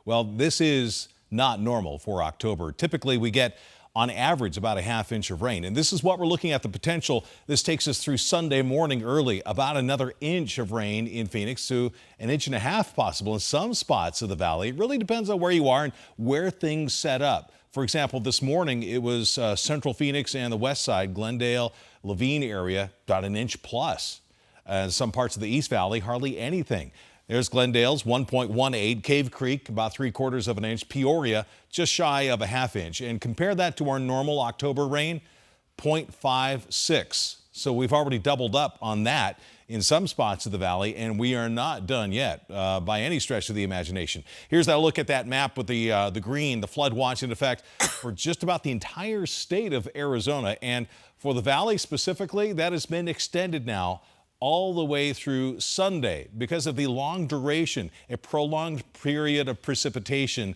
Well, this is not normal for October. Typically, we get on average about a ½ inch of rain. And this is what we're looking at, the potential. This takes us through Sunday morning early, about another inch of rain in Phoenix to an inch and a half possible in some spots of the valley. It really depends on where you are and where things set up. For example, this morning it was central Phoenix and the west side, Glendale, Laveen area, about an inch plus. Some parts of the East Valley, hardly anything. There's Glendale's 1.18, Cave Creek about 3/4 of an inch, Peoria just shy of a ½ inch. And compare that to our normal October rain, 0.56. So we've already doubled up on that in some spots of the valley, and we are not done yet by any stretch of the imagination. Here's that look at that map with the green, the flood watch in effect for just about the entire state of Arizona. And for the valley specifically, that has been extended now all the way through Sunday because of the long duration, a prolonged period of precipitation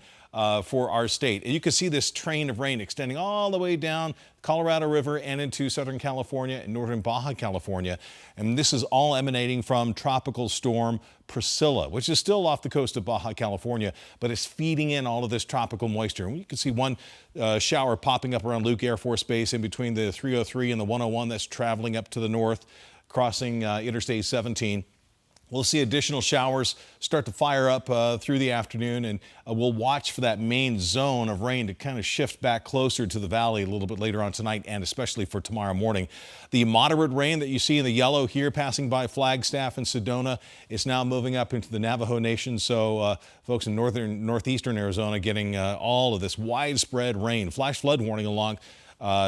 for our state. And you can see this train of rain extending all the way down Colorado River and into Southern California and northern Baja California. And this is all emanating from Tropical Storm Priscilla, which is still off the coast of Baja California, but it's feeding in all of this tropical moisture. And you can see one shower popping up around Luke Air Force Base in between the 303 and the 101 that's traveling up to the north, crossing Interstate 17. We'll see additional showers start to fire up through the afternoon, and we'll watch for that main zone of rain to kind of shift back closer to the valley a little bit later on tonight and especially for tomorrow morning. The moderate rain that you see in the yellow here passing by Flagstaff and Sedona is now moving up into the Navajo Nation. So folks in northeastern Arizona getting all of this widespread rain. Flash flood warning along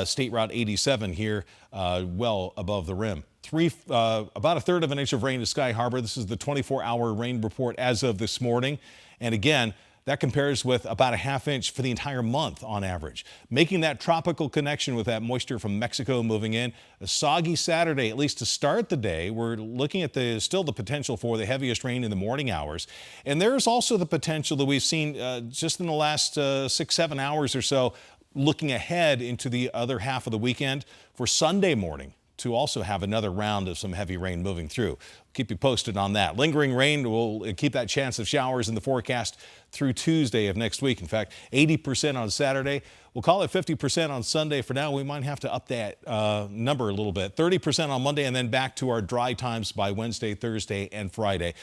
State Route 87 here well above the rim. About 1/3 of an inch of rain to Sky Harbor. This is the 24-hour rain report as of this morning. And again, that compares with about a ½ inch for the entire month on average, making that tropical connection with that moisture from Mexico moving in. A soggy Saturday, at least to start the day. We're looking at still the potential for the heaviest rain in the morning hours. And there's also the potential that we've seen just in the last 6-7 hours or so, looking ahead into the other half of the weekend for Sunday morning, to also have another round of some heavy rain moving through. Keep you posted on that. Lingering rain will keep that chance of showers in the forecast through Tuesday of next week. In fact, 80% on Saturday. We'll call it 50% on Sunday. For now, we might have to up that number a little bit. 30% on Monday, and then back to our dry times by Wednesday, Thursday, and Friday.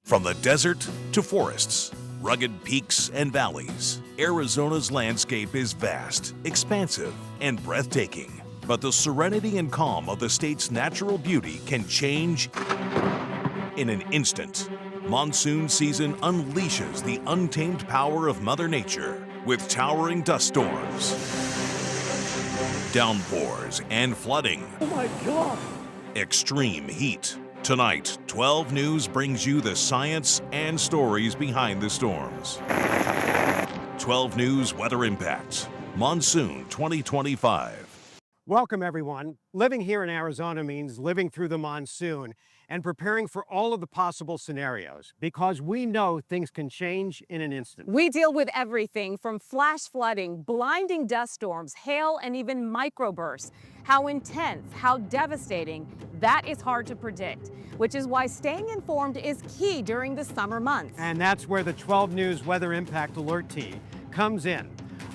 From the desert to forests, rugged peaks and valleys, Arizona's landscape is vast, expansive, and breathtaking. But the serenity and calm of the state's natural beauty can change in an instant. Monsoon season unleashes the untamed power of Mother Nature with towering dust storms, downpours, and flooding. Oh my God! Extreme heat. Tonight, 12 News brings you the science and stories behind the storms. 12 News Weather Impact. Monsoon 2025. Welcome, everyone. Living here in Arizona means living through the monsoon and preparing for all of the possible scenarios, because we know things can change in an instant. We deal with everything from flash flooding, blinding dust storms, hail, and even microbursts. How intense, how devastating, that is hard to predict, which is why staying informed is key during the summer months. And that's where the 12 News Weather Impact Alert Team comes in.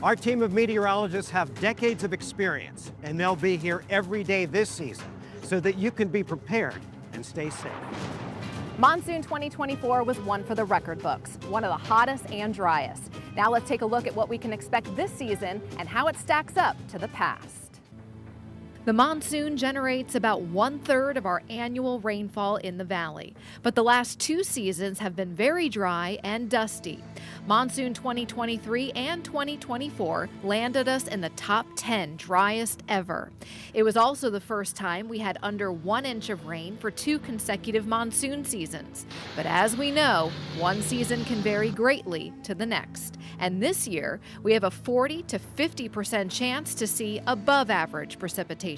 Our team of meteorologists have decades of experience, and they'll be here every day this season so that you can be prepared and stay safe. Monsoon 2024 was one for the record books, one of the hottest and driest. Now let's take a look at what we can expect this season and how it stacks up to the past. The monsoon generates about 1/3 of our annual rainfall in the valley, but the last 2 seasons have been very dry and dusty. Monsoon 2023 and 2024 landed us in the top 10 driest ever. It was also the first time we had under 1 inch of rain for 2 consecutive monsoon seasons. But as we know, one season can vary greatly to the next. And this year, we have a 40 to 50% chance to see above average precipitation.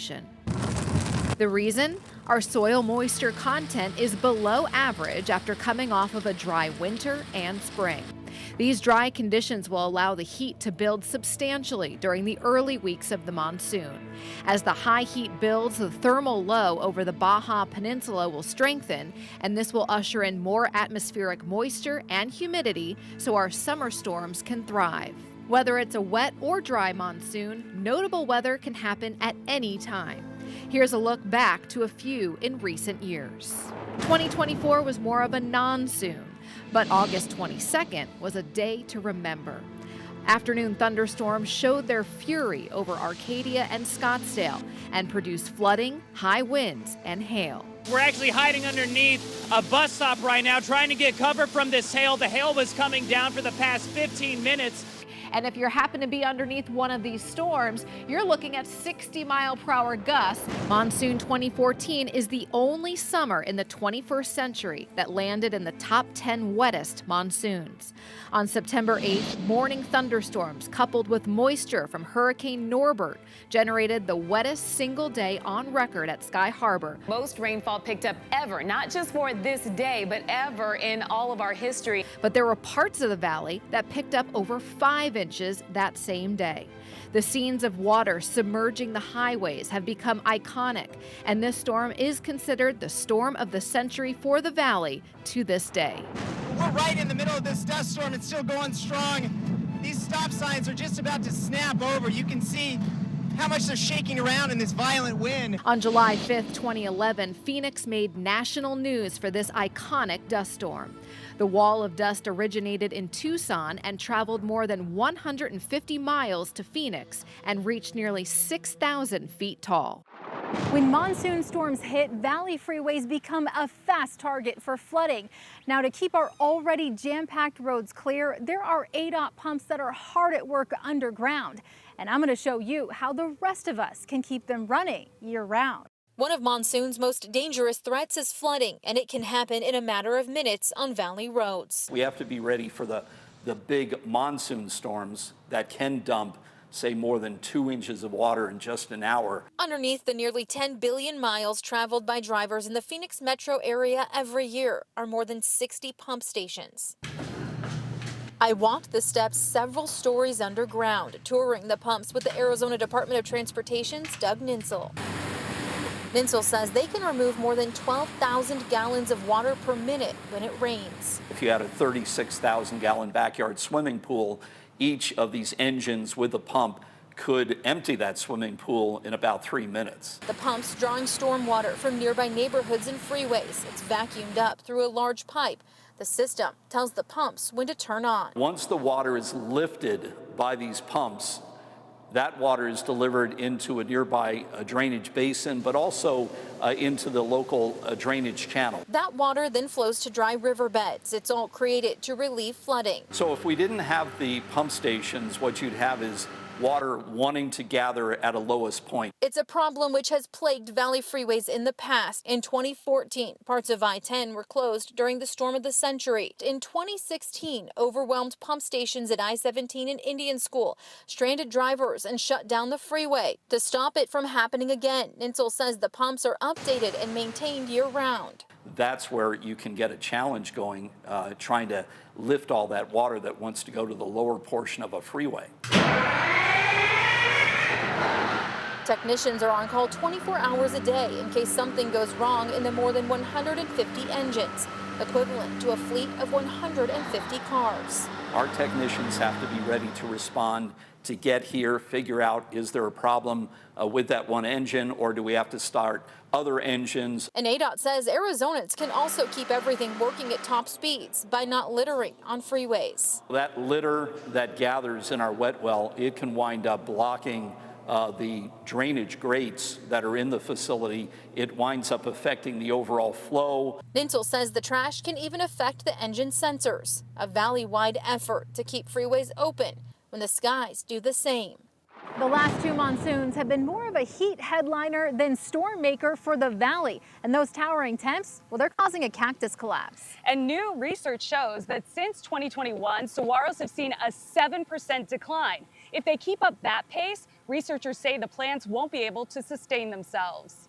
The reason? Our soil moisture content is below average after coming off of a dry winter and spring. These dry conditions will allow the heat to build substantially during the early weeks of the monsoon. As the high heat builds, the thermal low over the Baja Peninsula will strengthen, and this will usher in more atmospheric moisture and humidity so our summer storms can thrive. Whether it's a wet or dry monsoon, notable weather can happen at any time. Here's a look back to a few in recent years. 2024 was more of a non-soon, but August 22nd was a day to remember. Afternoon thunderstorms showed their fury over Arcadia and Scottsdale and produced flooding, high winds, and hail. We're actually hiding underneath a bus stop right now, trying to get cover from this hail. The hail was coming down for the past 15 minutes. And if you happen to be underneath one of these storms, you're looking at 60-mile-per-hour gusts. Monsoon 2014 is the only summer in the 21st century that landed in the top 10 wettest monsoons. On September 8th, morning thunderstorms coupled with moisture from Hurricane Norbert generated the wettest single day on record at Sky Harbor. Most rainfall picked up ever, not just for this day, but ever in all of our history. But there were parts of the valley that picked up over 5 inches that same day. The scenes of water submerging the highways have become iconic, and this storm is considered the storm of the century for the valley to this day. We're right in the middle of this dust storm. It's still going strong. These stop signs are just about to snap over. You can see how much they're shaking around in this violent wind. On July 5th, 2011, Phoenix made national news for this iconic dust storm. The wall of dust originated in Tucson and traveled more than 150 miles to Phoenix and reached nearly 6,000 feet tall. When monsoon storms hit, valley freeways become a fast target for flooding. Now, to keep our already jam-packed roads clear, there are ADOT pumps that are hard at work underground. And I'm going to show you how the rest of us can keep them running year-round. One of monsoon's most dangerous threats is flooding, and it can happen in a matter of minutes on valley roads. We have to be ready for the big monsoon storms that can dump, say, more than 2 inches of water in just an hour. Underneath the nearly 10 billion miles traveled by drivers in the Phoenix metro area every year are more than 60 pump stations. I walked the steps several stories underground, touring the pumps with the Arizona Department of Transportation's Doug Ninsel. Ninsel says they can remove more than 12,000 gallons of water per minute when it rains. If you had a 36,000-gallon backyard swimming pool, each of these engines with a pump could empty that swimming pool in about 3 minutes. The pump's drawing storm water from nearby neighborhoods and freeways. It's vacuumed up through a large pipe. The system tells the pumps when to turn on. Once the water is lifted by these pumps, that water is delivered into a nearby drainage basin, but also into the local drainage channel. That water then flows to dry riverbeds. It's all created to relieve flooding. So if we didn't have the pump stations, what you'd have is water wanting to gather at a lowest point. It's a problem which has plagued valley freeways in the past. In 2014, parts of I-10 were closed during the storm of the century. In 2016, overwhelmed pump stations at I-17 and Indian School stranded drivers and shut down the freeway. To stop it from happening again, Ninsel says the pumps are updated and maintained year-round. That's where you can get a challenge going, trying to lift all that water that wants to go to the lower portion of a freeway. Technicians are on call 24 hours a day in case something goes wrong in the more than 150 engines, equivalent to a fleet of 150 cars. Our technicians have to be ready to respond, to get here, figure out, is there a problem with that one engine, or do we have to start other engines? And ADOT says Arizonans can also keep everything working at top speeds by not littering on freeways. That litter that gathers in our wet well, it can wind up blocking the drainage grates that are in the facility. It winds up affecting the overall flow. Ninsel says the trash can even affect the engine sensors, a valley-wide effort to keep freeways open when the skies do the same. The last 2 monsoons have been more of a heat headliner than storm maker for the valley. And those towering temps, well, they're causing a cactus collapse. And new research shows that since 2021, saguaros have seen a 7% decline. If they keep up that pace, researchers say the plants won't be able to sustain themselves.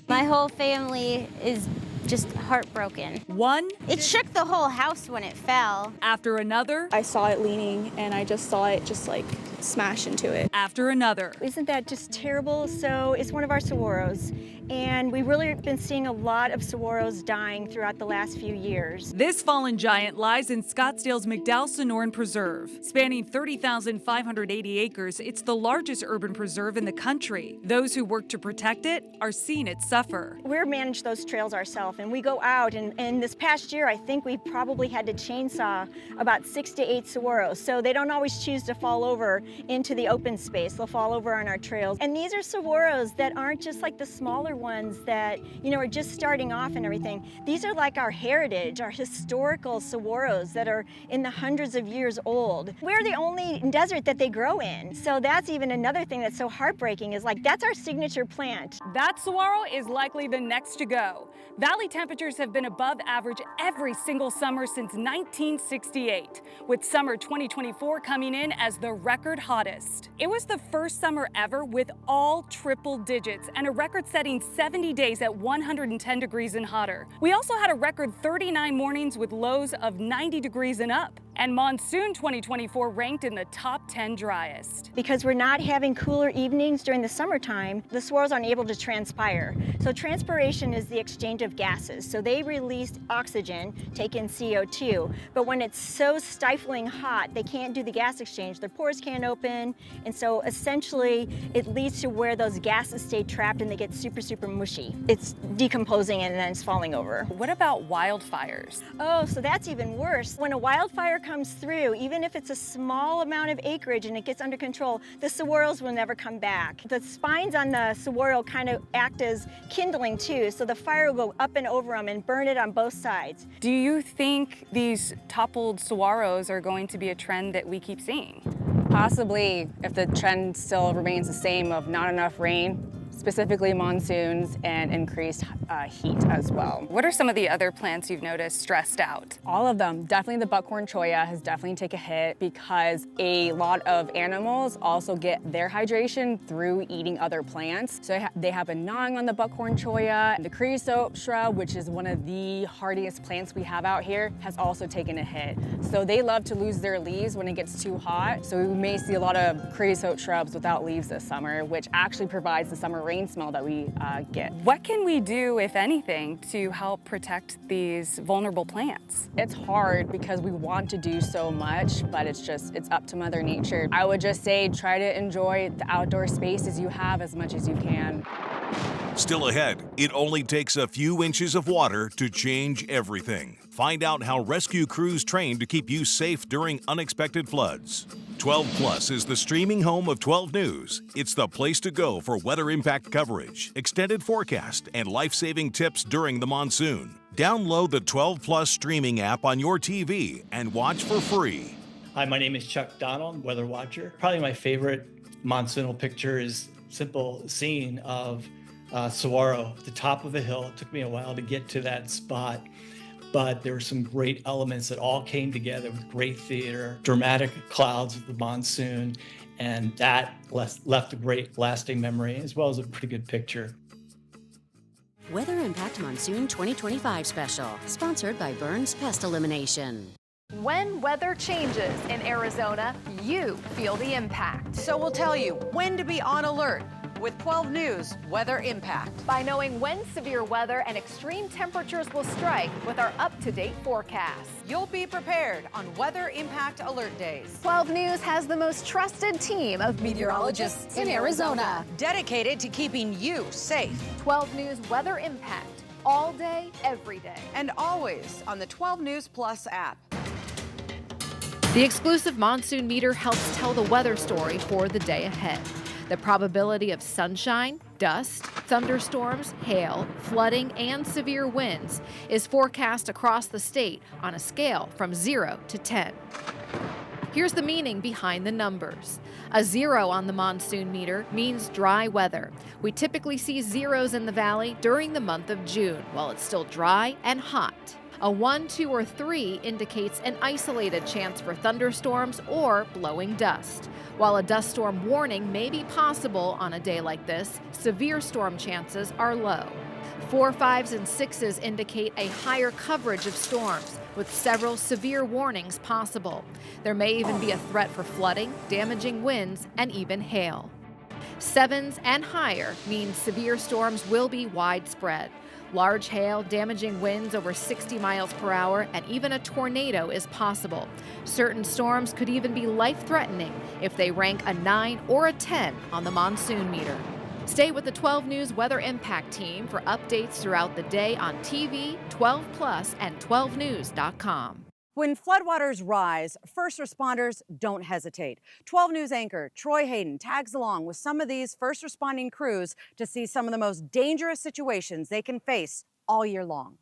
My whole family is Just heartbroken. One It shook the whole house when it fell. after another, I saw it leaning and I just saw it just like smash into it. after another. Isn't that just terrible? So it's one of our saguaros, and we've really been seeing a lot of saguaros dying throughout the last few years. This fallen giant lies in Scottsdale's McDowell-Sonoran Preserve. Spanning 30,580 acres, it's the largest urban preserve in the country. Those who work to protect it are seeing it suffer. We manage those trails ourselves, and we go out, and this past year, I think we probably had to chainsaw about 6 to 8 saguaros. So they don't always choose to fall over into the open space. They'll fall over on our trails. And these are saguaros that aren't just like the smaller ones that, are just starting off and everything. These are like our heritage, our historical saguaros that are in the hundreds of years old. We're the only desert that they grow in. So that's even another thing that's so heartbreaking, is like, that's our signature plant. That saguaro is likely the next to go. Valley temperatures have been above average every single summer since 1968, with summer 2024 coming in as the record hottest. It was the first summer ever with all triple digits and a record-setting 70 days at 110 degrees and hotter. We also had a record 39 mornings with lows of 90 degrees and up. And monsoon 2024 ranked in the top 10 driest. Because we're not having cooler evenings during the summertime, the saguaros aren't able to transpire. So transpiration is the exchange of gases. So they release oxygen, take in CO2. But when it's so stifling hot, they can't do the gas exchange. Their pores can't open. And so essentially, it leads to where those gases stay trapped and they get super, super mushy. It's decomposing and then it's falling over. What about wildfires? Oh, so that's even worse. When a wildfire comes through, even if it's a small amount of acreage and it gets under control, the saguaros will never come back. The spines on the saguaro kind of act as kindling too, so the fire will go up and over them and burn it on both sides. Do you think these toppled saguaros are going to be a trend that we keep seeing? Possibly, if the trend still remains the same of not enough rain, specifically monsoons, and increased heat as well. What are some of the other plants you've noticed stressed out? All of them. Definitely the buckhorn cholla has definitely taken a hit because a lot of animals also get their hydration through eating other plants. So they have been gnawing on the buckhorn cholla. The creosote shrub, which is one of the hardiest plants we have out here, has also taken a hit. So they love to lose their leaves when it gets too hot. So we may see a lot of creosote shrubs without leaves this summer, which actually provides the summer rain smell that we get. What can we do, if anything, to help protect these vulnerable plants? It's hard because we want to do so much, but it's up to Mother Nature. I would just say try to enjoy the outdoor spaces you have as much as you can. Still ahead, it only takes a few inches of water to change everything. Find out how rescue crews train to keep you safe during unexpected floods. 12 Plus is the streaming home of 12 News. It's the place to go for weather impact coverage, extended forecast, and life-saving tips during the monsoon. Download the 12 Plus streaming app on your TV and watch for free. Hi, my name is Chuck Donald, Weather Watcher. Probably my favorite monsoonal picture is simple scene of saguaro at the top of a hill. It took me a while to get to that spot, but there were some great elements that all came together with great theater, dramatic clouds of the monsoon, and that left a great lasting memory as well as a pretty good picture. Weather Impact Monsoon 2025 Special, sponsored by Burns Pest Elimination. When weather changes in Arizona, you feel the impact. So we'll tell you when to be on alert with 12 News Weather Impact. By knowing when severe weather and extreme temperatures will strike with our up-to-date forecast. You'll be prepared on Weather Impact Alert Days. 12 News has the most trusted team of meteorologists in Arizona, dedicated to keeping you safe. 12 News Weather Impact, all day, every day. And always on the 12 News Plus app. The exclusive monsoon meter helps tell the weather story for the day ahead. The probability of sunshine, dust, thunderstorms, hail, flooding, and severe winds is forecast across the state on a scale from 0 to 10. Here's the meaning behind the numbers. A 0 on the monsoon meter means dry weather. We typically see zeros in the valley during the month of June while it's still dry and hot. A 1, 2, or 3 indicates an isolated chance for thunderstorms or blowing dust. While a dust storm warning may be possible on a day like this, severe storm chances are low. 4, 5s, and 6s indicate a higher coverage of storms, with several severe warnings possible. There may even be a threat for flooding, damaging winds, and even hail. 7s and higher means severe storms will be widespread. Large hail, damaging winds over 60 miles per hour, and even a tornado is possible. Certain storms could even be life-threatening if they rank a 9 or a 10 on the monsoon meter. Stay with the 12 News Weather Impact Team for updates throughout the day on TV, 12 Plus, and 12news.com. When floodwaters rise, first responders don't hesitate. 12 News anchor Troy Hayden tags along with some of these first responding crews to see some of the most dangerous situations they can face all year long.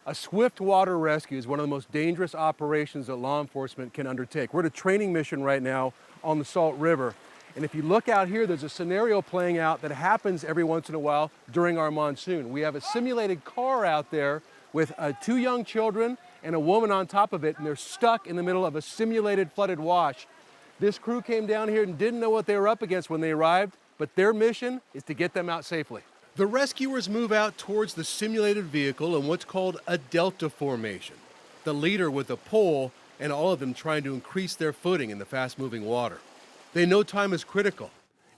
A swift water rescue is one of the most dangerous operations that law enforcement can undertake. We're at a training mission right now on the Salt River. And if you look out here, there's a scenario playing out that happens every once in a while during our monsoon. We have a simulated car out there with 2 young children and a woman on top of it, and they're stuck in the middle of a simulated flooded wash. This crew came down here and didn't know what they were up against when they arrived, but their mission is to get them out safely. The rescuers move out towards the simulated vehicle in what's called a delta formation. The leader with a pole, and all of them trying to increase their footing in the fast-moving water. They know time is critical,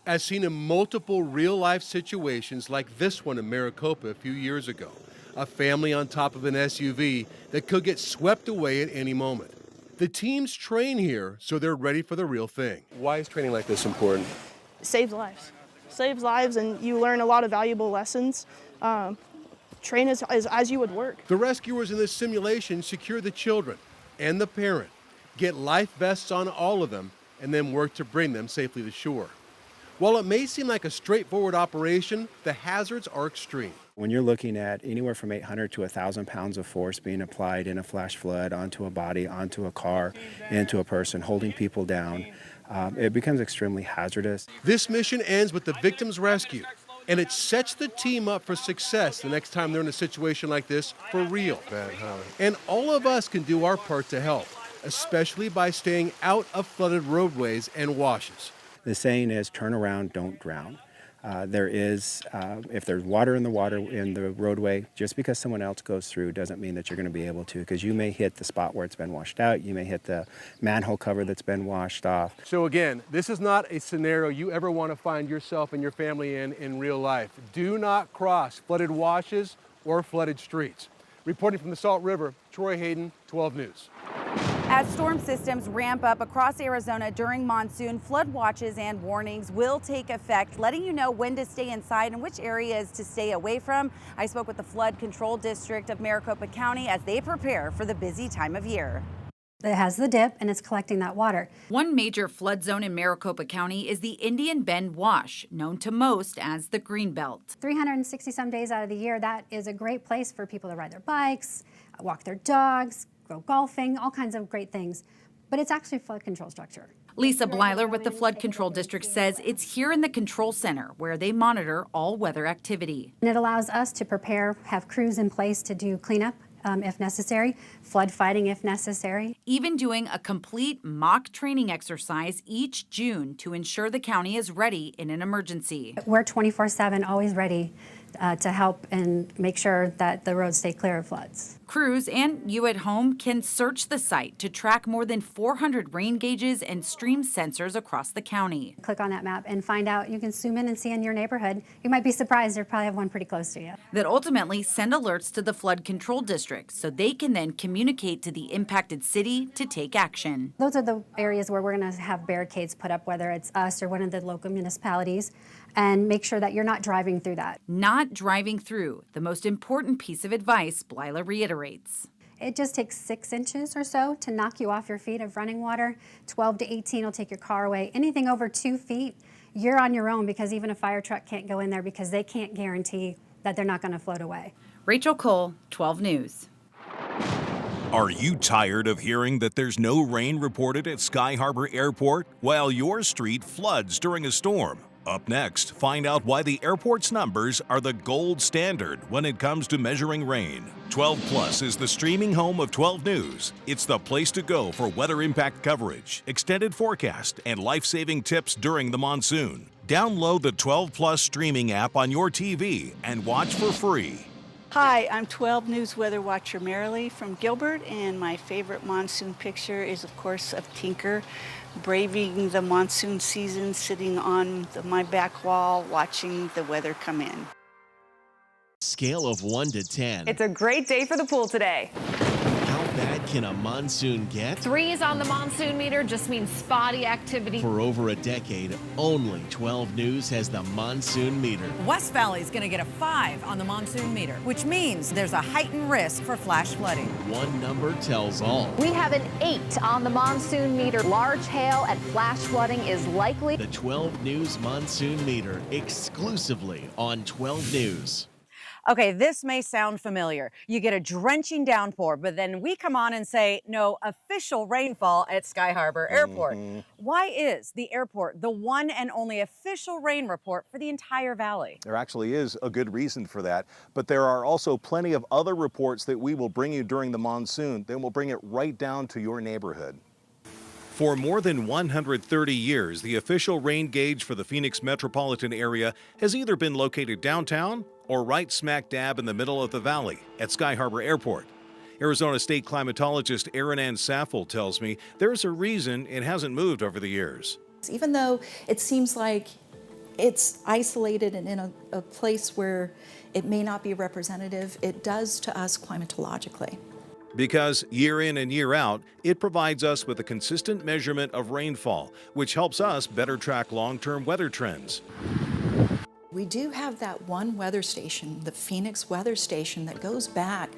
as seen in multiple real-life situations like this one in Maricopa a few years ago. A family on top of an SUV that could get swept away at any moment. The teams train here so they're ready for the real thing. Why is training like this important? Saves lives. Saves lives, and you learn a lot of valuable lessons. Train as you would work. The rescuers in this simulation secure the children and the parent, get life vests on all of them, and then work to bring them safely to shore. While it may seem like a straightforward operation, the hazards are extreme. When you're looking at anywhere from 800 to 1,000 pounds of force being applied in a flash flood onto a body, onto a car, into a person, holding people down, it becomes extremely hazardous. This mission ends with the victim's rescue, and it sets the team up for success the next time they're in a situation like this for real. And all of us can do our part to help, especially by staying out of flooded roadways and washes. The saying is, turn around, don't drown. If there's water in the roadway, just because someone else goes through doesn't mean that you're going to be able to, because you may hit the spot where it's been washed out, you may hit the manhole cover that's been washed off. So again, this is not a scenario you ever want to find yourself and your family in real life. Do not cross flooded washes or flooded streets. Reporting from the Salt River, Troy Hayden, 12 News. As storm systems ramp up across Arizona during monsoon, flood watches and warnings will take effect, letting you know when to stay inside and which areas to stay away from. I spoke with the Flood Control District of Maricopa County as they prepare for the busy time of year. It has the dip and it's collecting that water. One major flood zone in Maricopa County is the Indian Bend Wash, known to most as the Greenbelt. 360 some days out of the year, that is a great place for people to ride their bikes, walk their dogs, go golfing, all kinds of great things. But it's actually a flood control structure. Lisa Blyler with the Flood Control District says it's here in the control center where they monitor all weather activity. And it allows us to prepare, have crews in place to do cleanup if necessary, flood fighting if necessary. Even doing a complete mock training exercise each June to ensure the county is ready in an emergency. We're 24/7, always ready to help and make sure that the roads stay clear of floods. Crews and you at home can search the site to track more than 400 rain gauges and stream sensors across the county. Click on that map and find out. You can zoom in and see in your neighborhood. You might be surprised, they probably have one pretty close to you. That ultimately send alerts to the Flood Control District so they can then communicate to the impacted city to take action. Those are the areas where we're going to have barricades put up, whether it's us or one of the local municipalities, and make sure that you're not driving through that. Not driving through, the most important piece of advice Blyler reiterates. It just takes 6 inches or so to knock you off your feet of running water. 12 to 18 will take your car away. Anything over 2 feet, you're on your own, because even a fire truck can't go in there because they can't guarantee that they're not going to float away. Rachel Cole, 12 News. Are you tired of hearing that there's no rain reported at Sky Harbor Airport while your street floods during a storm? Up next, find out why the airport's numbers are the gold standard when it comes to measuring rain. 12 Plus is the streaming home of 12 News. It's the place to go for weather impact coverage, extended forecast, and life-saving tips during the monsoon. Download the 12 Plus streaming app on your TV and watch for free. Hi, I'm 12 News weather watcher Marilee from Gilbert, and my favorite monsoon picture is, of course, of Tinker braving the monsoon season, sitting on my back wall, watching the weather come in. Scale of 1 to 10. It's a great day for the pool today. How bad can a monsoon get? 3s on the monsoon meter just means spotty activity. For over a decade, only 12 News has the monsoon meter. West Valley is going to get a 5 on the monsoon meter, which means there's a heightened risk for flash flooding. One number tells all. We have an 8 on the monsoon meter. Large hail and flash flooding is likely. The 12 News monsoon meter, exclusively on 12 News. Okay, this may sound familiar. You get a drenching downpour, but then we come on and say no official rainfall at Sky Harbor Airport. Why is the airport the one and only official rain report for the entire valley? There actually is a good reason for that, but there are also plenty of other reports that we will bring you during the monsoon. Then we'll bring it right down to your neighborhood. For more than 130 years, the official rain gauge for the Phoenix metropolitan area has either been located downtown or right smack dab in the middle of the valley at Sky Harbor Airport. Arizona State climatologist Erin Ann Saffel tells me there's a reason it hasn't moved over the years. Even though it seems like it's isolated and in a place where it may not be representative, it does to us climatologically. Because year in and year out, it provides us with a consistent measurement of rainfall, which helps us better track long-term weather trends. We do have that one weather station, the Phoenix Weather Station, that goes back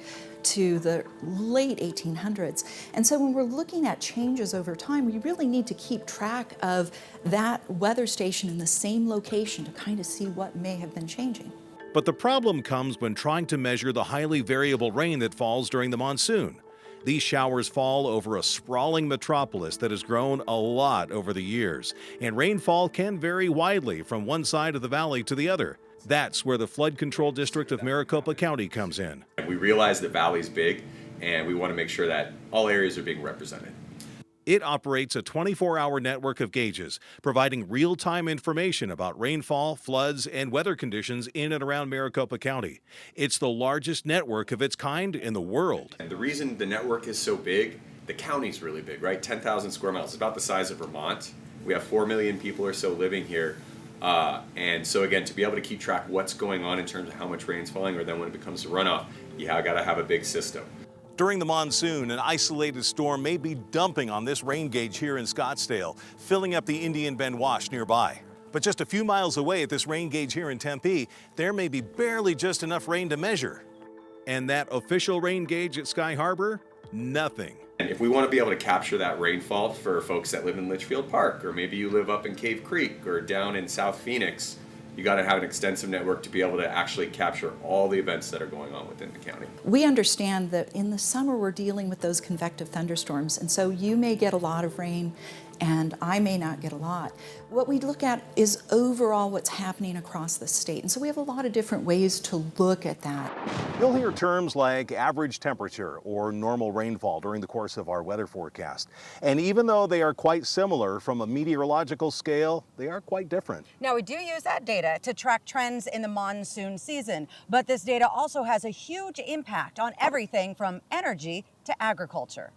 to the late 1800s. And so when we're looking at changes over time, we really need to keep track of that weather station in the same location to kind of see what may have been changing. But the problem comes when trying to measure the highly variable rain that falls during the monsoon. These showers fall over a sprawling metropolis that has grown a lot over the years, and rainfall can vary widely from one side of the valley to the other. That's where the Flood Control District of Maricopa County comes in. We realize the valley's big, and we want to make sure that all areas are being represented. It operates a 24-hour network of gauges, providing real-time information about rainfall, floods, and weather conditions in and around Maricopa County. It's the largest network of its kind in the world. And the reason the network is so big, the county's really big, right? 10,000 square miles. It's about the size of Vermont. We have 4 million people or so living here. And so again, to be able to keep track what's going on in terms of how much rain's falling, or then when it becomes a runoff, you got to have a big system. During the monsoon, an isolated storm may be dumping on this rain gauge here in Scottsdale, filling up the Indian Bend Wash nearby. But just a few miles away at this rain gauge here in Tempe, there may be barely just enough rain to measure. And that official rain gauge at Sky Harbor, nothing. And if we want to be able to capture that rainfall for folks that live in Litchfield Park, or maybe you live up in Cave Creek or down in South Phoenix, you got to have an extensive network to be able to actually capture all the events that are going on within the county. We understand that in the summer we're dealing with those convective thunderstorms, and so you may get a lot of rain and I may not get a lot. What we look at is overall what's happening across the state, and so we have a lot of different ways to look at that. You'll hear terms like average temperature or normal rainfall during the course of our weather forecast. And even though they are quite similar from a meteorological scale, they are quite different. Now, we do use that data to track trends in the monsoon season, but this data also has a huge impact on everything from energy to agriculture.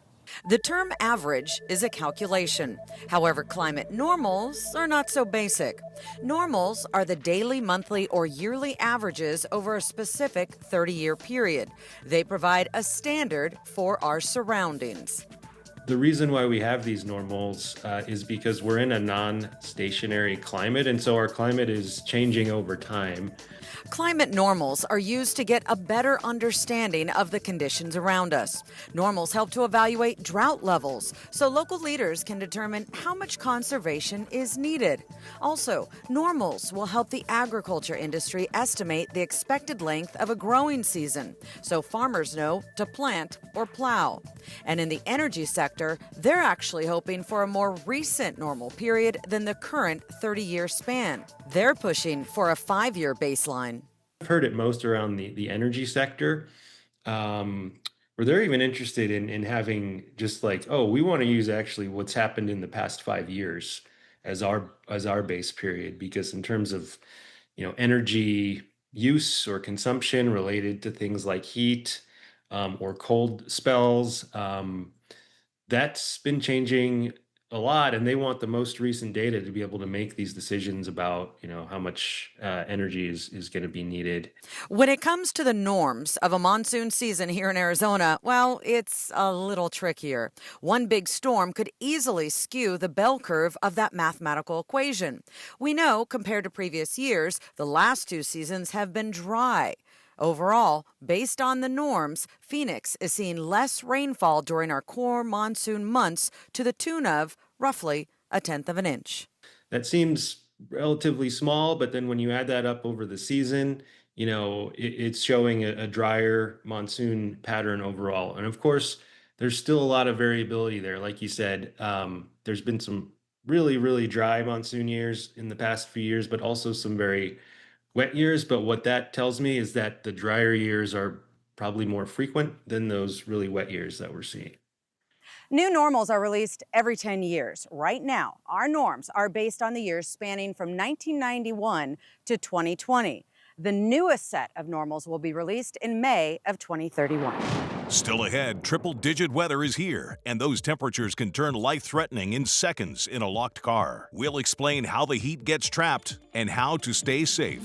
The term average is a calculation. However, climate normals are not so basic. Normals are the daily, monthly, or yearly averages over a specific 30-year period. They provide a standard for our surroundings. The reason why we have these normals is because we're in a non-stationary climate, and so our climate is changing over time. Climate normals are used to get a better understanding of the conditions around us. Normals help to evaluate drought levels, so local leaders can determine how much conservation is needed. Also, normals will help the agriculture industry estimate the expected length of a growing season, so farmers know to plant or plow. And in the energy sector, they're actually hoping for a more recent normal period than the current 30-year span. They're pushing for a 5-year baseline. I've heard it most around the energy sector, where they're even interested in having just like, oh, we want to use actually what's happened in the past 5 years as our base period, because in terms of, energy use or consumption related to things like heat or cold spells, that's been changing a lot, and they want the most recent data to be able to make these decisions about, how much energy is going to be needed. When it comes to the norms of a monsoon season here in Arizona, well, it's a little trickier. One big storm could easily skew the bell curve of that mathematical equation. We know, compared to previous years, the last 2 seasons have been dry. Overall, based on the norms, Phoenix is seeing less rainfall during our core monsoon months to the tune of roughly 1/10 of an inch. That seems relatively small, but then when you add that up over the season, it's showing a drier monsoon pattern overall. And of course, there's still a lot of variability there. Like you said, there's been some really, really dry monsoon years in the past few years, but also some very wet years. But what that tells me is that the drier years are probably more frequent than those really wet years that we're seeing. New normals are released every 10 years. Right now, our norms are based on the years spanning from 1991 to 2020. The newest set of normals will be released in May of 2031. Still ahead, triple-digit weather is here, and those temperatures can turn life-threatening in seconds in a locked car. We'll explain how the heat gets trapped and how to stay safe.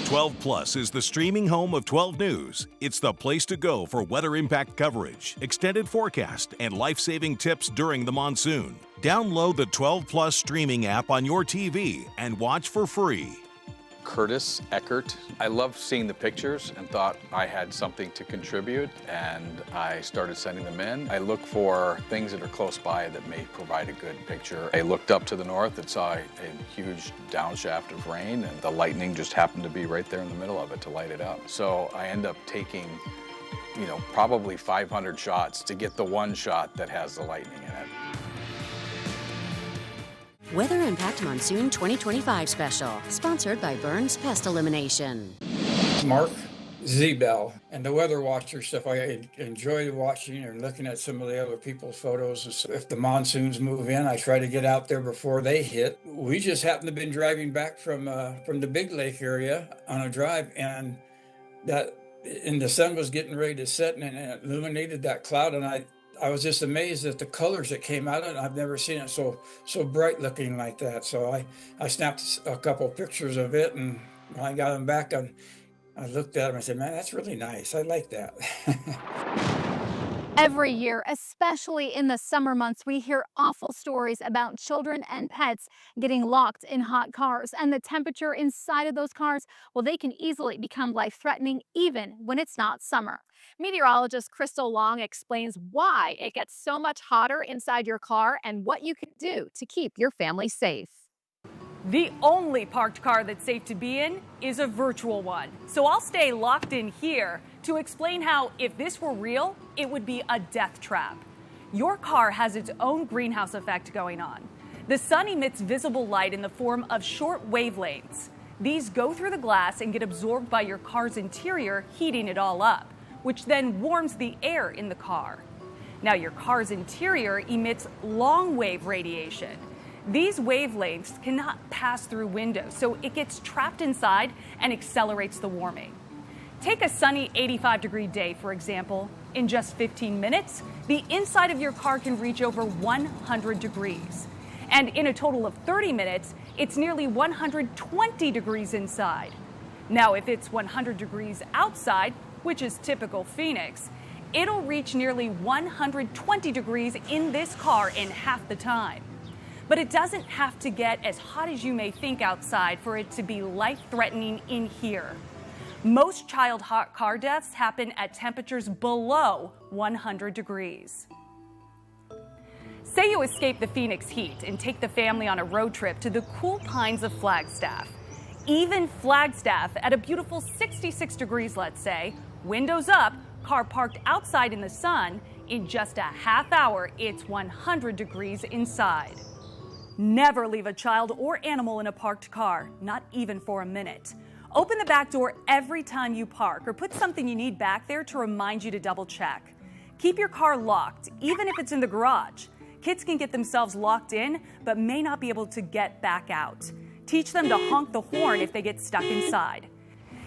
12 Plus is the streaming home of 12 News. It's the place to go for weather impact coverage, extended forecast, and life-saving tips during the monsoon. Download the 12 Plus streaming app on your TV and watch for free. Curtis Eckert. I loved seeing the pictures and thought I had something to contribute, and I started sending them in. I look for things that are close by that may provide a good picture. I looked up to the north and saw a huge downshaft of rain, and the lightning just happened to be right there in the middle of it to light it up. So I end up taking, probably 500 shots to get the one shot that has the lightning in it. Weather Impact Monsoon 2025 special, sponsored by Burns Pest Elimination. Mark Zebel, and the weather watcher stuff, I enjoy watching and looking at some of the other people's photos. If the monsoons move in, I try to get out there before they hit. We just happened to have been driving back from the Big Lake area on a drive, and the sun was getting ready to set, and it illuminated that cloud, and I was just amazed at the colors that came out of it. I've never seen it so bright looking like that. So I snapped a couple pictures of it, and when I got them back, I looked at them and I said, man, that's really nice. I like that. Every year, especially in the summer months, we hear awful stories about children and pets getting locked in hot cars. And the temperature inside of those cars, well, they can easily become life-threatening even when it's not summer. Meteorologist Chris Dunn explains why it gets so much hotter inside your car and what you can do to keep your family safe. The only parked car that's safe to be in is a virtual one. So I'll stay locked in here to explain how, if this were real, it would be a death trap. Your car has its own greenhouse effect going on. The sun emits visible light in the form of short wavelengths. These go through the glass and get absorbed by your car's interior, heating it all up, which then warms the air in the car. Now, your car's interior emits long-wave radiation. These wavelengths cannot pass through windows, so it gets trapped inside and accelerates the warming. Take a sunny 85-degree day, for example. In just 15 minutes, the inside of your car can reach over 100 degrees. And in a total of 30 minutes, it's nearly 120 degrees inside. Now, if it's 100 degrees outside, which is typical Phoenix, it'll reach nearly 120 degrees in this car in half the time. But it doesn't have to get as hot as you may think outside for it to be life-threatening in here. Most child hot car deaths happen at temperatures below 100 degrees. Say you escape the Phoenix heat and take the family on a road trip to the cool pines of Flagstaff. Even Flagstaff, at a beautiful 66 degrees, let's say, windows up, car parked outside in the sun, in just a half hour, it's 100 degrees inside. Never leave a child or animal in a parked car, not even for a minute. Open the back door every time you park, or put something you need back there to remind you to double check. Keep your car locked, even if it's in the garage. Kids can get themselves locked in, but may not be able to get back out. Teach them to honk the horn if they get stuck inside.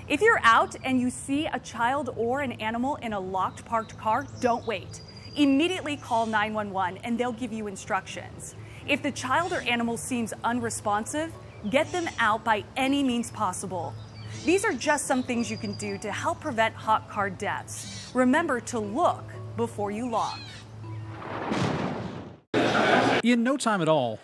If you're out and you see a child or an animal in a locked parked car, don't wait. Immediately call 911 and they'll give you instructions. If the child or animal seems unresponsive, get them out by any means possible. These are just some things you can do to help prevent hot car deaths. Remember to look before you lock. In no time at all,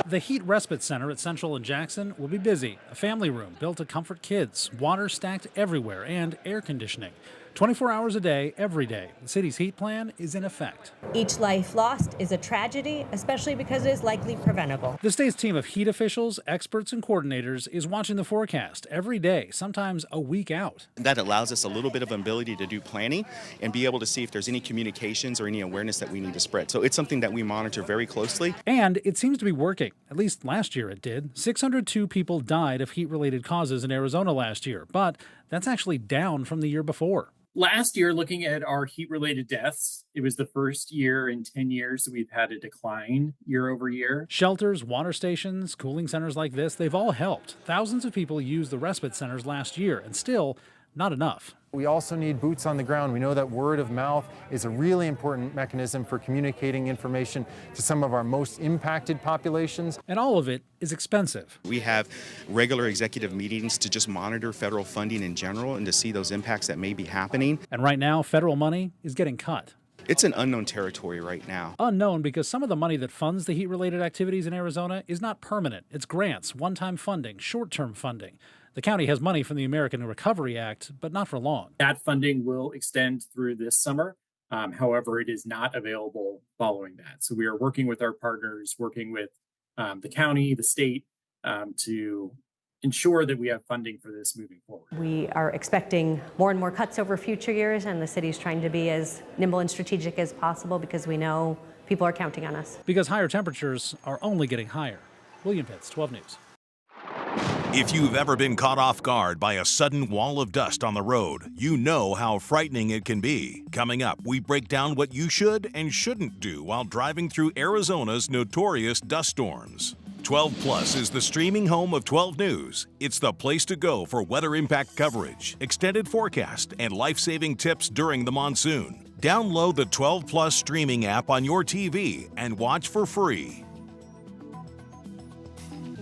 the Heat Respite Center at Central and Jackson will be busy. A family room built to comfort kids, water stacked everywhere, and air conditioning. 24 hours a day, every day. The city's heat plan is in effect. Each life lost is a tragedy, especially because it is likely preventable. The state's team of heat officials, experts, and coordinators is watching the forecast every day, sometimes a week out. That allows us a little bit of ability to do planning and be able to see if there's any communications or any awareness that we need to spread. So it's something that we monitor very closely. And it seems to be working. At least last year it did. 602 people died of heat-related causes in Arizona last year, but that's actually down from the year before. Last year, looking at our heat-related deaths, it was the first year in 10 years that we've had a decline year over year. Shelters, water stations, cooling centers like this, they've all helped. Thousands of people used the respite centers last year, and still not enough. We also need boots on the ground. We know that word of mouth is a really important mechanism for communicating information to some of our most impacted populations. And all of it is expensive. We have regular executive meetings to just monitor federal funding in general and to see those impacts that may be happening. And right now, federal money is getting cut. It's an unknown territory right now. Unknown because some of the money that funds the heat-related activities in Arizona is not permanent. It's grants, one-time funding, short-term funding. The county has money from the American Recovery Act, but not for long. That funding will extend through this summer. However, it is not available following that. So we are working with our partners, working with the county, the state, to ensure that we have funding for this moving forward. We are expecting more and more cuts over future years, and the city's trying to be as nimble and strategic as possible because we know people are counting on us. Because higher temperatures are only getting higher. William Pitts, 12 News. If you've ever been caught off guard by a sudden wall of dust on the road, you know how frightening it can be. Coming up, we break down what you should and shouldn't do while driving through Arizona's notorious dust storms. 12 Plus is the streaming home of 12 News. It's the place to go for weather impact coverage, extended forecast, and life-saving tips during the monsoon. Download the 12 Plus streaming app on your TV and watch for free.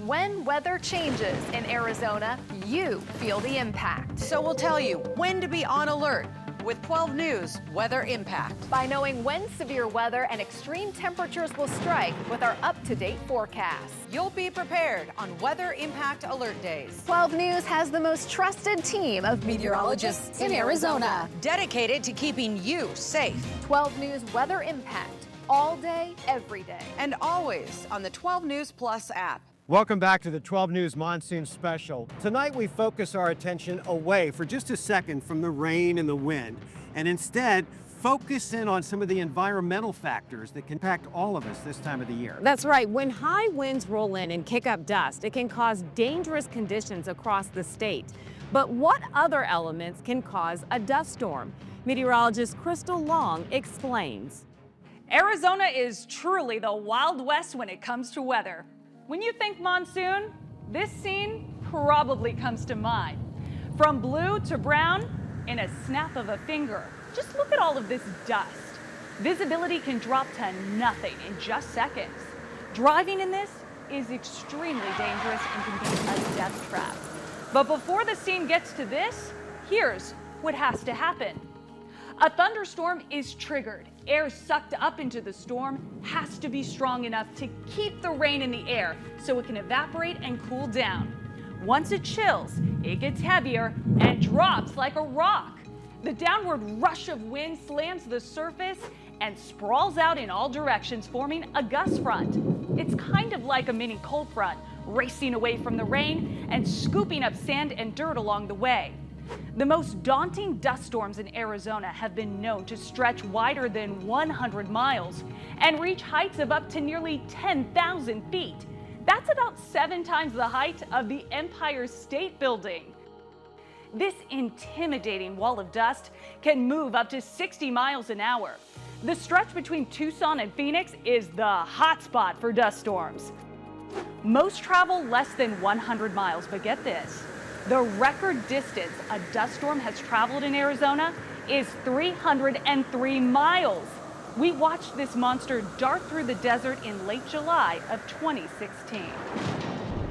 When weather changes in Arizona, you feel the impact. So we'll tell you when to be on alert with 12 News Weather Impact. By knowing when severe weather and extreme temperatures will strike with our up-to-date forecast. You'll be prepared on Weather Impact Alert Days. 12 News has the most trusted team of meteorologists in Arizona, dedicated to keeping you safe. 12 News Weather Impact, all day, every day. And always on the 12 News Plus app. Welcome back to the 12 News Monsoon Special. Tonight we focus our attention away for just a second from the rain and the wind, and instead focus in on some of the environmental factors that can impact all of us this time of the year. That's right. When high winds roll in and kick up dust, it can cause dangerous conditions across the state. But what other elements can cause a dust storm? Meteorologist Chris Dunn explains. Arizona is truly the Wild West when it comes to weather. When you think monsoon, this scene probably comes to mind. From blue to brown in a snap of a finger. Just look at all of this dust. Visibility can drop to nothing in just seconds. Driving in this is extremely dangerous and can be a death trap. But before the scene gets to this, here's what has to happen. A thunderstorm is triggered. Air sucked up into the storm has to be strong enough to keep the rain in the air so it can evaporate and cool down. Once it chills, it gets heavier and drops like a rock. The downward rush of wind slams the surface and sprawls out in all directions, forming a gust front. It's kind of like a mini cold front, racing away from the rain and scooping up sand and dirt along the way. The most daunting dust storms in Arizona have been known to stretch wider than 100 miles and reach heights of up to nearly 10,000 feet. That's about 7 times the height of the Empire State Building. This intimidating wall of dust can move up to 60 miles an hour. The stretch between Tucson and Phoenix is the hot spot for dust storms. Most travel less than 100 miles, but get this. The record distance a dust storm has traveled in Arizona is 303 miles. We watched this monster dart through the desert in late July of 2016.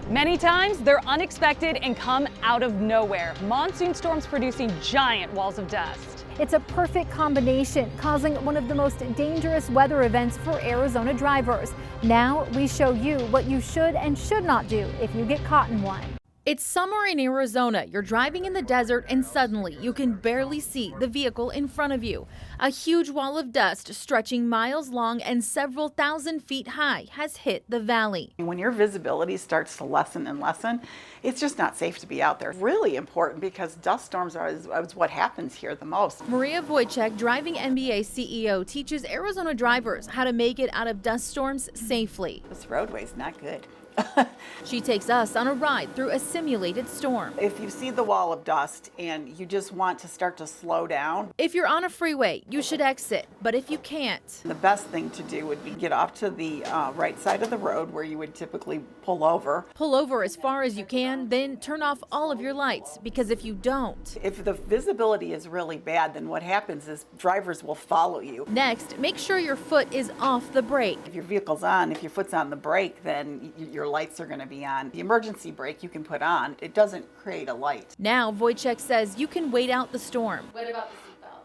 Many times they're unexpected and come out of nowhere. Monsoon storms producing giant walls of dust. It's a perfect combination, causing one of the most dangerous weather events for Arizona drivers. Now we show you what you should and should not do if you get caught in one. It's summer in Arizona. You're driving in the desert and suddenly you can barely see the vehicle in front of you. A huge wall of dust stretching miles long and several thousand feet high has hit the valley. When your visibility starts to lessen and lessen, it's just not safe to be out there. Really important because dust storms is what happens here the most. Maria Wojcik, driving NBA CEO, teaches Arizona drivers how to make it out of dust storms safely. This roadway's not good. She takes us on a ride through a simulated storm. If you see the wall of dust and you just want to start to slow down. If you're on a freeway, you should exit, but if you can't. The best thing to do would be get off to the right side of the road where you would typically pull over. Pull over as far as you can, then turn off all of your lights, because if you don't. If the visibility is really bad, then what happens is drivers will follow you. Next, make sure your foot is off the brake. If your vehicle's on, if your foot's on the brake, then your lights are going to be on. The emergency brake you can put on. It doesn't create a light. Now, Wojcik says you can wait out the storm. What about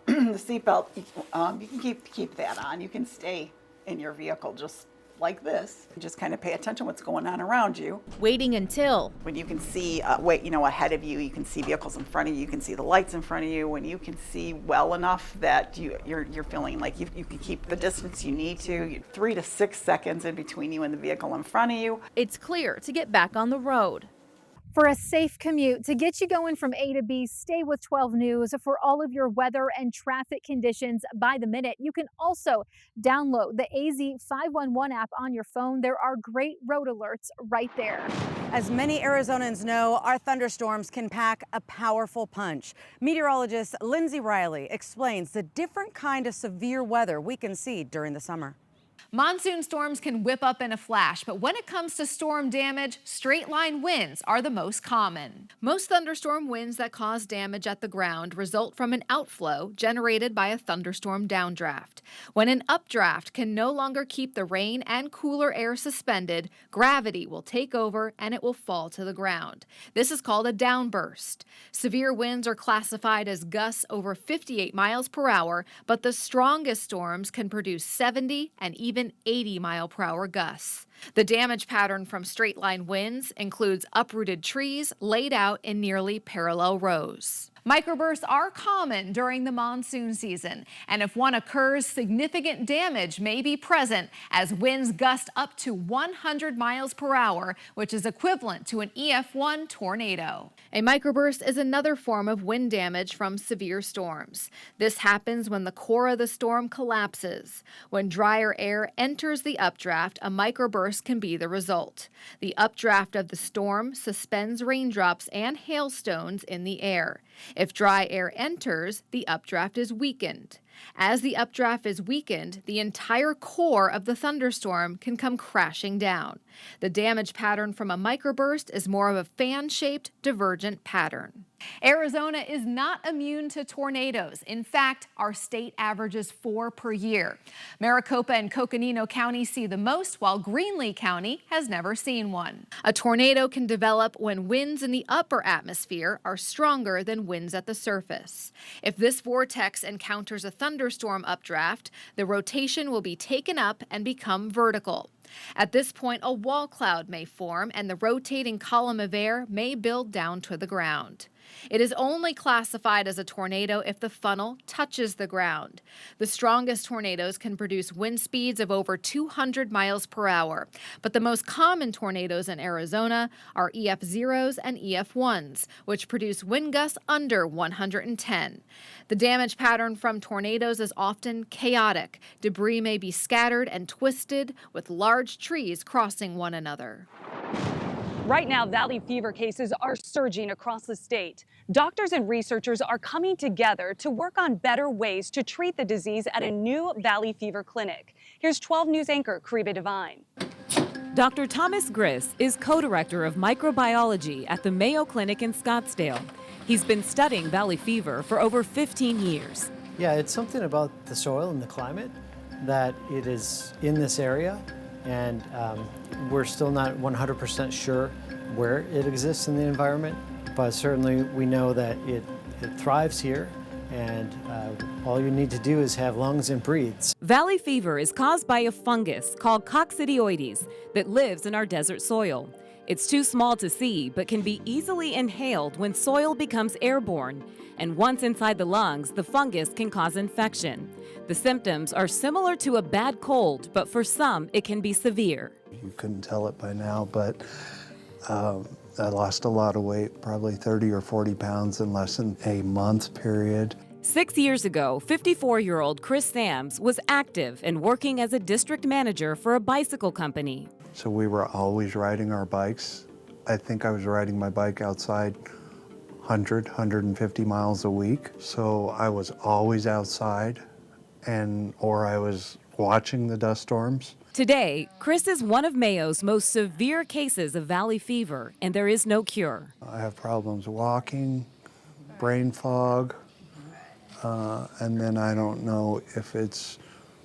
the seatbelt? The seatbelt, you can keep that on. You can stay in your vehicle just like this. Just kind of pay attention what's going on around you. Waiting until. When you can see, ahead of you, you can see vehicles in front of you, you can see the lights in front of you. When you can see well enough that you're feeling like you can keep the distance you need to, 3 to 6 seconds in between you and the vehicle in front of you. It's clear to get back on the road. For a safe commute, to get you going from A to B, stay with 12 News for all of your weather and traffic conditions by the minute. You can also download the AZ 511 app on your phone. There are great road alerts right there. As many Arizonans know, our thunderstorms can pack a powerful punch. Meteorologist Lindsay Riley explains the different kind of severe weather we can see during the summer. Monsoon storms can whip up in a flash, but when it comes to storm damage, straight-line winds are the most common. Most thunderstorm winds that cause damage at the ground result from an outflow generated by a thunderstorm downdraft. When an updraft can no longer keep the rain and cooler air suspended, gravity will take over and it will fall to the ground. This is called a downburst. Severe winds are classified as gusts over 58 miles per hour, but the strongest storms can produce 70 and even 80-mile-per-hour gusts. The damage pattern from straight-line winds includes uprooted trees laid out in nearly parallel rows. Microbursts are common during the monsoon season, and if one occurs, significant damage may be present as winds gust up to 100 miles per hour, which is equivalent to an EF1 tornado. A microburst is another form of wind damage from severe storms. This happens when the core of the storm collapses. When drier air enters the updraft, a microburst can be the result. The updraft of the storm suspends raindrops and hailstones in the air. If dry air enters, the updraft is weakened. As the updraft is weakened, the entire core of the thunderstorm can come crashing down. The damage pattern from a microburst is more of a fan-shaped, divergent pattern. Arizona is not immune to tornadoes. In fact, our state averages 4 per year. Maricopa and Coconino County see the most, while Greenlee County has never seen one. A tornado can develop when winds in the upper atmosphere are stronger than winds at the surface. If this vortex encounters a thunderstorm updraft, the rotation will be taken up and become vertical. At this point, a wall cloud may form and the rotating column of air may build down to the ground. It is only classified as a tornado if the funnel touches the ground. The strongest tornadoes can produce wind speeds of over 200 miles per hour, but the most common tornadoes in Arizona are EF0s and EF1s, which produce wind gusts under 110. The damage pattern from tornadoes is often chaotic. Debris may be scattered and twisted, with large trees crossing one another. Right now, valley fever cases are surging across the state. Doctors and researchers are coming together to work on better ways to treat the disease at a new valley fever clinic. Here's 12 News anchor Kariba Devine. Dr. Thomas Griss is co-director of microbiology at the Mayo Clinic in Scottsdale. He's been studying valley fever for over 15 years. Yeah, it's something about the soil and the climate that it is in this area, and we're still not 100% sure where it exists in the environment, but certainly we know that it thrives here, and all you need to do is have lungs and breathe. Valley fever is caused by a fungus called coccidioides that lives in our desert soil. It's too small to see, but can be easily inhaled when soil becomes airborne. And once inside the lungs, the fungus can cause infection. The symptoms are similar to a bad cold, but for some, it can be severe. You couldn't tell it by now, but I lost a lot of weight, probably 30 or 40 pounds in less than a month period. 6 years ago, 54-year-old Chris Sams was active and working as a district manager for a bicycle company. So we were always riding our bikes. I think I was riding my bike outside 100, 150 miles a week. So I was always outside, or I was watching the dust storms. Today, Chris is one of Mayo's most severe cases of valley fever, and there is no cure. I have problems walking, brain fog, and then I don't know if it's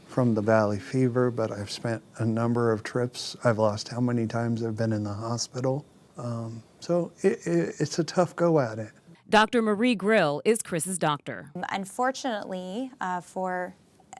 from the valley fever, but I've spent a number of trips. I've lost how many times I've been in the hospital. So it's a tough go at it. Dr. Marie Grill is Chris's doctor. Unfortunately, for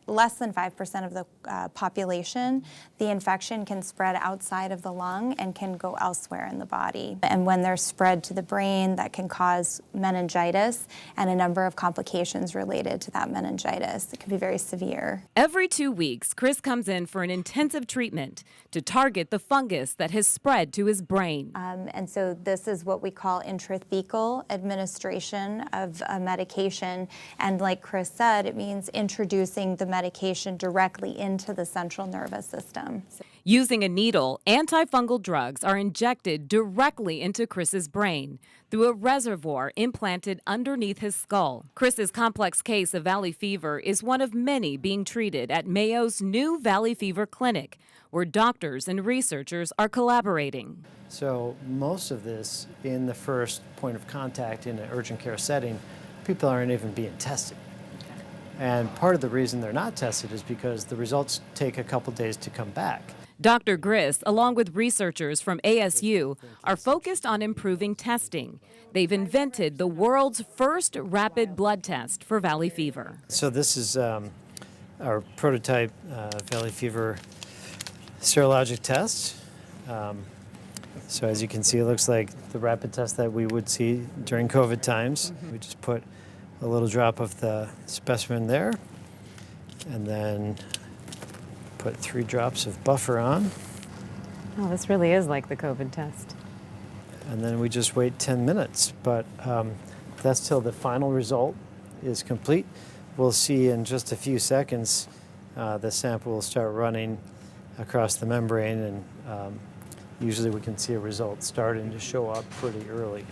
less than 5% of the population, the infection can spread outside of the lung and can go elsewhere in the body. And when they're spread to the brain, that can cause meningitis and a number of complications related to that meningitis. It can be very severe. Every 2 weeks, Chris comes in for an intensive treatment to target the fungus that has spread to his brain. And so this is what we call intrathecal administration of a medication. And like Chris said, it means introducing the medication directly into the central nervous system. Using a needle, antifungal drugs are injected directly into Chris's brain through a reservoir implanted underneath his skull. Chris's complex case of valley fever is one of many being treated at Mayo's new Valley Fever Clinic, where doctors and researchers are collaborating. So most of this, in the first point of contact in an urgent care setting, people aren't even being tested. And part of the reason they're not tested is because the results take a couple days to come back. Dr. Griss, along with researchers from ASU, are focused on improving testing. They've invented the world's first rapid blood test for valley fever. So this is our prototype valley fever serologic test. So as you can see, it looks like the rapid test that we would see during COVID times. We just put a little drop of the specimen there, and then put 3 drops of buffer on. Oh, this really is like the COVID test. And then we just wait 10 minutes, but that's till the final result is complete. We'll see in just a few seconds the sample will start running across the membrane, and usually we can see a result starting to show up pretty early.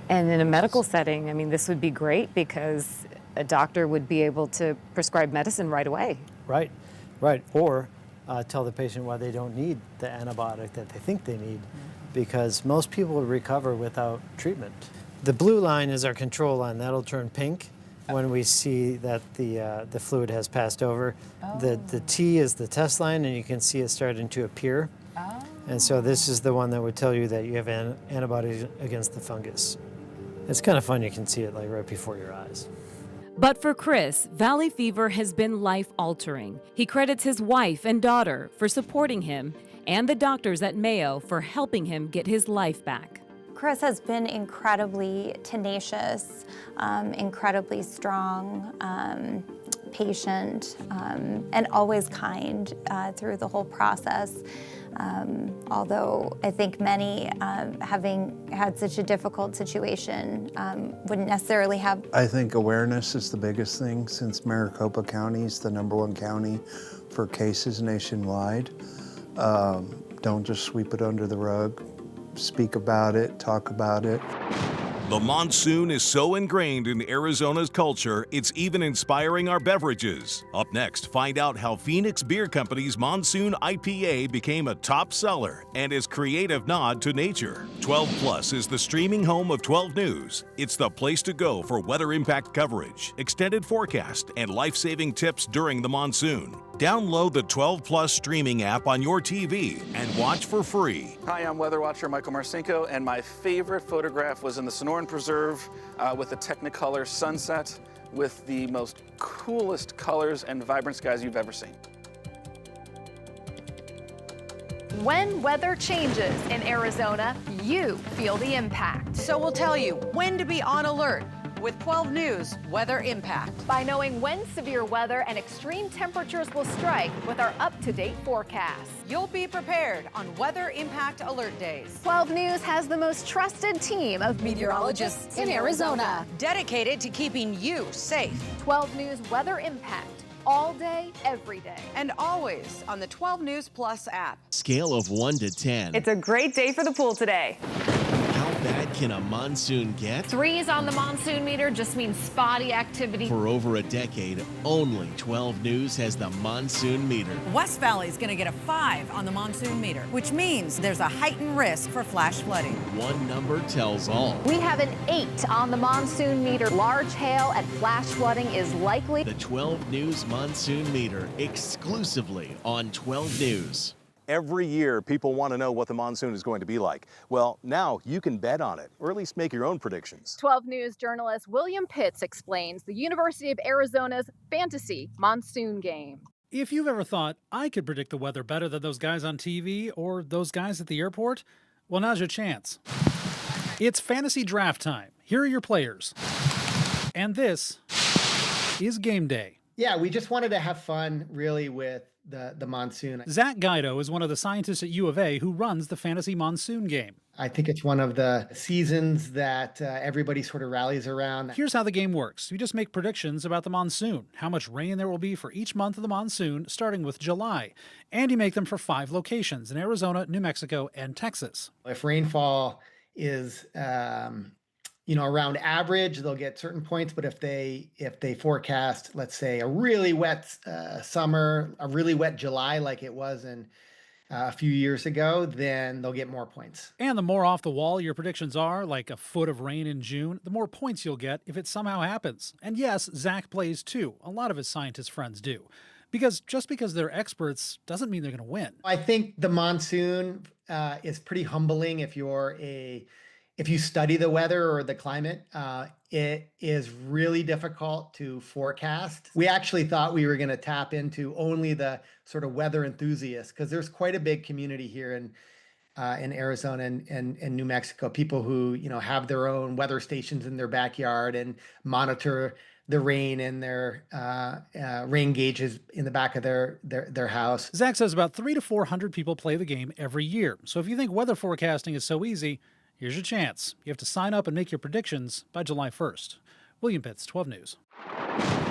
And in a medical setting, I mean, this would be great because a doctor would be able to prescribe medicine right away. Right, right. Or tell the patient why they don't need the antibiotic that they think they need, because most people recover without treatment. The blue line is our control line. That'll turn pink when we see that the fluid has passed over. Oh. The T is the test line, and you can see it starting to appear. Oh. And so this is the one that would tell you that you have antibodies against the fungus. It's kind of fun. You can see it like right before your eyes. But for Chris, valley fever has been life-altering. He credits his wife and daughter for supporting him and the doctors at Mayo for helping him get his life back. Chris has been incredibly tenacious, incredibly strong, patient, and always kind through the whole process. Although I think many, having had such a difficult situation, wouldn't necessarily have. I think awareness is the biggest thing, since Maricopa County is the #1 county for cases nationwide. Don't just sweep it under the rug. speak about it, talk about it. The monsoon is so ingrained in Arizona's culture, it's even inspiring our beverages. Up next, find out how Phoenix Beer Company's Monsoon IPA became a top seller and its creative nod to nature. 12 Plus is the streaming home of 12 News. It's the place to go for weather impact coverage, extended forecast, and life-saving tips during the monsoon. Download the 12 Plus streaming app on your TV and watch for free. Hi, I'm weather watcher Michael Marcinko, and my favorite photograph was in the Sonoran Preserve with a Technicolor sunset with the most coolest colors and vibrant skies you've ever seen. When weather changes in Arizona, you feel the impact. So we'll tell you when to be on alert with 12 News Weather Impact. By knowing when severe weather and extreme temperatures will strike with our up-to-date forecast. You'll be prepared on Weather Impact Alert Days. 12 News has the most trusted team of meteorologists in Arizona, dedicated to keeping you safe. 12 News Weather Impact, all day, every day. And always on the 12 News Plus app. Scale of 1 to 10. It's a great day for the pool today. How bad can a monsoon get? 3s on the monsoon meter just means spotty activity. For over a decade, only 12 News has the monsoon meter. West Valley is going to get a 5 on the monsoon meter, which means there's a heightened risk for flash flooding. One number tells all. We have an 8 on the monsoon meter. Large hail and flash flooding is likely. The 12 News monsoon meter, exclusively on 12 News. Every year, people want to know what the monsoon is going to be like. Well, now you can bet on it, or at least make your own predictions. 12 News journalist William Pitts explains the University of Arizona's fantasy monsoon game. If you've ever thought, I could predict the weather better than those guys on TV or those guys at the airport, well, now's your chance. It's fantasy draft time. Here are your players. And this is game day. Yeah, we just wanted to have fun, really, with the monsoon. Zach Guido is one of the scientists at U of A who runs the fantasy monsoon game. I think it's one of the seasons that everybody sort of rallies around. Here's how the game works. You just make predictions about the monsoon, how much rain there will be for each month of the monsoon, starting with July. And you make them for 5 locations in Arizona, New Mexico, and Texas. If rainfall is around average, they'll get certain points. But if they forecast, let's say, a really wet summer, a really wet July like it was in a few years ago, then they'll get more points. And the more off the wall your predictions are, like a foot of rain in June, the more points you'll get if it somehow happens. And yes, Zach plays too. A lot of his scientist friends do. Because just because they're experts doesn't mean they're going to win. I think the monsoon is pretty humbling if you study the weather or the climate. It is really difficult to forecast. We actually thought we were going to tap into only the sort of weather enthusiasts, because there's quite a big community here in Arizona and New Mexico. People who have their own weather stations in their backyard and monitor the rain and their rain gauges in the back of their house. Zach says about 300 to 400 people play the game every year. So if you think weather forecasting is so easy, here's your chance. You have to sign up and make your predictions by July 1st. William Pitts, 12 News.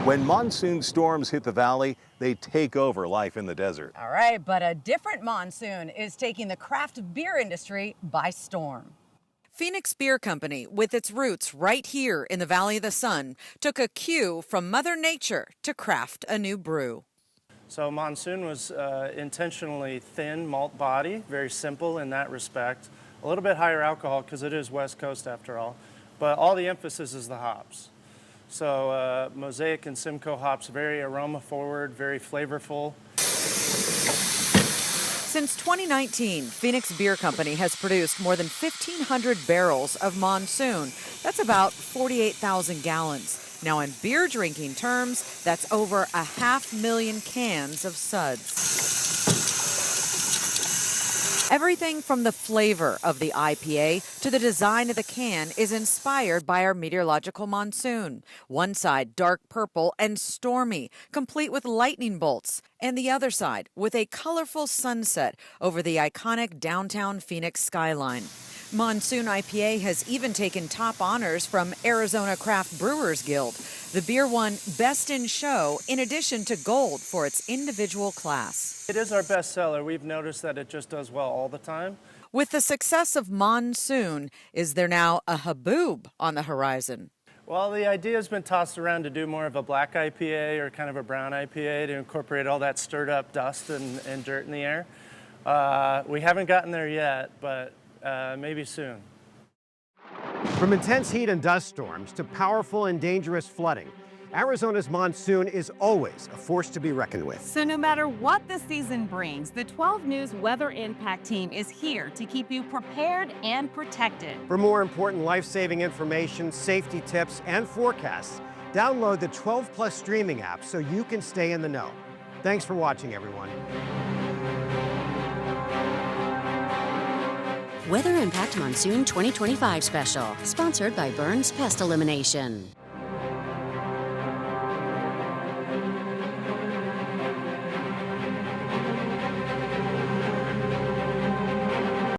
When monsoon storms hit the valley, they take over life in the desert. All right, but a different monsoon is taking the craft beer industry by storm. Phoenix Beer Company, with its roots right here in the Valley of the Sun, took a cue from Mother Nature to craft a new brew. So Monsoon was intentionally thin malt body, very simple in that respect. A little bit higher alcohol because it is West Coast after all, but all the emphasis is the hops. So Mosaic and Simcoe hops, very aroma forward, very flavorful. Since 2019, Phoenix Beer Company has produced more than 1,500 barrels of Monsoon. That's about 48,000 gallons. Now in beer drinking terms, that's over 500,000 cans of suds. Everything from the flavor of the IPA to the design of the can is inspired by our meteorological monsoon. One side dark purple and stormy, complete with lightning bolts, and the other side with a colorful sunset over the iconic downtown Phoenix skyline. Monsoon IPA has even taken top honors from Arizona Craft Brewers Guild. The beer won Best in Show in addition to gold for its individual class. It is our best seller. We've noticed that it just does well all the time. With the success of monsoon, is there now a haboob on the horizon? Well, the idea has been tossed around to do more of a black IPA or kind of a brown IPA to incorporate all that stirred up dust and dirt in the air. We haven't gotten there yet, but maybe soon. From intense heat and dust storms to powerful and dangerous flooding, Arizona's monsoon is always a force to be reckoned with. So no matter what the season brings, the 12 News Weather Impact Team is here to keep you prepared and protected. For more important life-saving information, safety tips, and forecasts, download the 12 Plus streaming app so you can stay in the know. Thanks for watching, everyone. Weather Impact Monsoon 2025 Special, sponsored by Burns Pest Elimination.